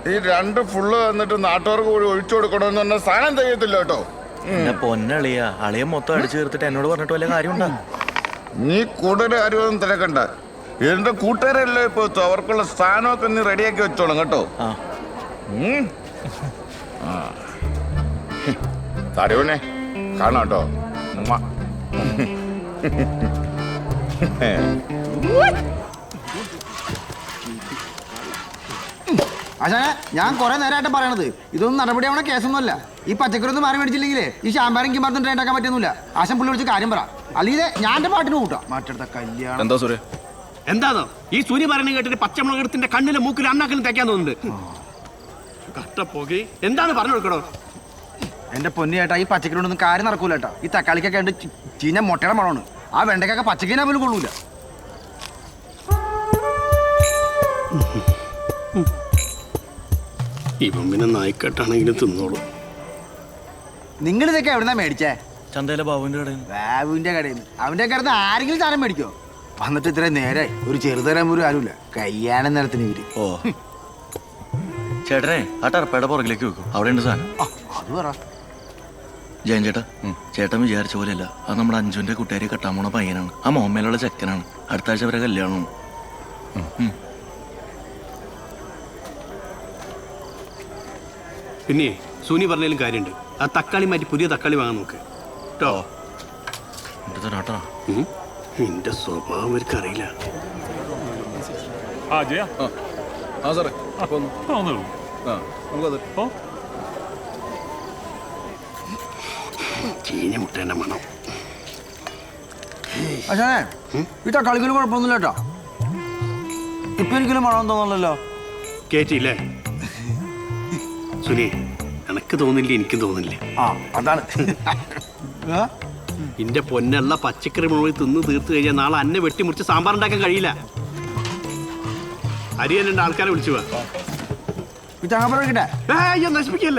ഈ 2 ഫുള്ള് വന്നിട്ട് നാട്ടുകാർക്ക് കൂടി ഒഴിച്ചു കൊടുക്കണമെന്ന് പറഞ്ഞ സാധനം തികയത്തില്ല കേട്ടോ. പൊന്നളിയ അളിയ മൊത്തം അടിച്ചു തീർത്തിട്ട് എന്നോട് പറഞ്ഞിട്ട് വല്ല കാര്യമുണ്ടോ? നീ കൂടുതൽ കാര്യമൊന്നും തിരക്കണ്ട. എന്റെ കൂട്ടുകാരല്ലേ ഇപ്പൊ അവർക്കുള്ള സ്ഥാനമൊക്കെ നീ റെഡിയാക്കി വെച്ചോളും കേട്ടോ. തരവനെ കാണാം കേട്ടോ. ആശാനെ, ഞാൻ കുറെ നേരമായിട്ട് പറയണത് ഇതൊന്നും നടപടിയാവണ കേസൊന്നുമല്ല. ഈ പച്ചക്കറി ഒന്നും മാറി മേടിച്ചില്ലെങ്കിലേ ഈ ശാമ്പാരം കിമ്പാർത്തും ട്രെയിൻ ആക്കാൻ പറ്റുന്നില്ല. ആശം പുള്ളി വിളിച്ച് കാര്യം പറ, അല്ലെങ്കിൽ ഞാൻ എന്റെ പാട്ടിന് കൂട്ടാം. മാറ്റെടുത്ത കല്യാണം എന്താ സൂര്യ? എന്താണോ ഈ സൂര്യ പറയുന്നത് കേട്ടിട്ട് പച്ചമുളകത്തിന്റെ കണ്ണിലും മൂക്കിലും അണ്ണാക്കിലും തേക്കാൻ തോന്നുന്നുണ്ട്. കട്ടപ്പോകി എന്താണ് പറഞ്ഞു കൊടുക്കണോ? എന്റെ പൊന്നിയേട്ടാ, ഈ പച്ചക്കറി ഒന്നും കാര്യം നടക്കൂല കേട്ടാ. ഈ തക്കാളിക്കൊക്കെ ഉണ്ട് ചീഞ്ഞ മുട്ടയുടെ മണമാണ്. ആ വെണ്ടയ്ക്കൊക്കെ പച്ചക്കറിനെ പോലും കൊള്ളൂല. ഇവൻ പിന്നെ നായിക്കെട്ടാണെങ്കിലും തിന്നോളൂ. നിങ്ങൾ ഇതൊക്കെ എവിടുന്നാ മേടിച്ചേ? ചന്തയിലെ ബാബുവിന്റെ കടയിൽ. ബാബുവിന്റെ കടയിൽ നിന്ന്. അവന്റെ കടന്ന് ആരെങ്കിലും സാധനം മേടിക്കോ? വന്നിട്ട് ഇത്രയും നേരെ ഒരു ചെറുതരം പോലും ആരുമില്ല. കയ്യാനം നിലത്തിന് ഇവര്. ഓ ചേട്ടനെ ആ ടർപ്പയുടെ പുറകിലേക്ക് വെക്കും. അവിടെ ഉണ്ട് സാധനം. അത് പറ ജയൻ ചേട്ടാ, ചേട്ടൻ വിചാരിച്ച പോലെയല്ല. അത് നമ്മുടെ അഞ്ജുവിന്റെ കൂട്ടുകാരി കെട്ടാൻ പോണ പയ്യനാണ്. ആ മോഹമ്മയിലുള്ള ചെക്കനാണ്. അടുത്ത ആഴ്ച വരെ കല്യാണമാണ്. പിന്നെ സൂനി പറഞ്ഞാലും കാര്യമുണ്ട്. ആ തക്കാളി മാറ്റി പുതിയ തക്കാളി വാങ്ങാൻ നോക്ക് കേട്ടോ. എന്റെ സ്വഭാവം അവർക്ക് അറിയില്ല. ചീഞ്ഞ മുട്ടേന്റെ മണം. ആശാനെ, ഈ തക്കാളിക്കലും കുഴപ്പമൊന്നുമില്ല കേട്ടോ. ഇപ്പൊ എനിക്കൊരു മണം തോന്നല്ലോ. കേറ്റില്ലേ സുനി? എനക്ക് തോന്നില്ല, എനിക്കും തോന്നില്ല. ആ അതാണ്. എന്റെ പൊന്നുള്ള പച്ചക്കറി മുഴുവൻ തിന്ന് തീർത്ത് കഴിഞ്ഞാൽ നാളെ അന്നെ വെട്ടിമുറിച്ച് സാമ്പാർ ഉണ്ടാക്കാൻ കഴിയില്ല. അരിയൻ 2 ആൾക്കാരെ വിളിച്ചു പോവാ. ഈ തങ്ങാപ്പുറം കിട്ടെ നശിപ്പിക്കല്ലേ.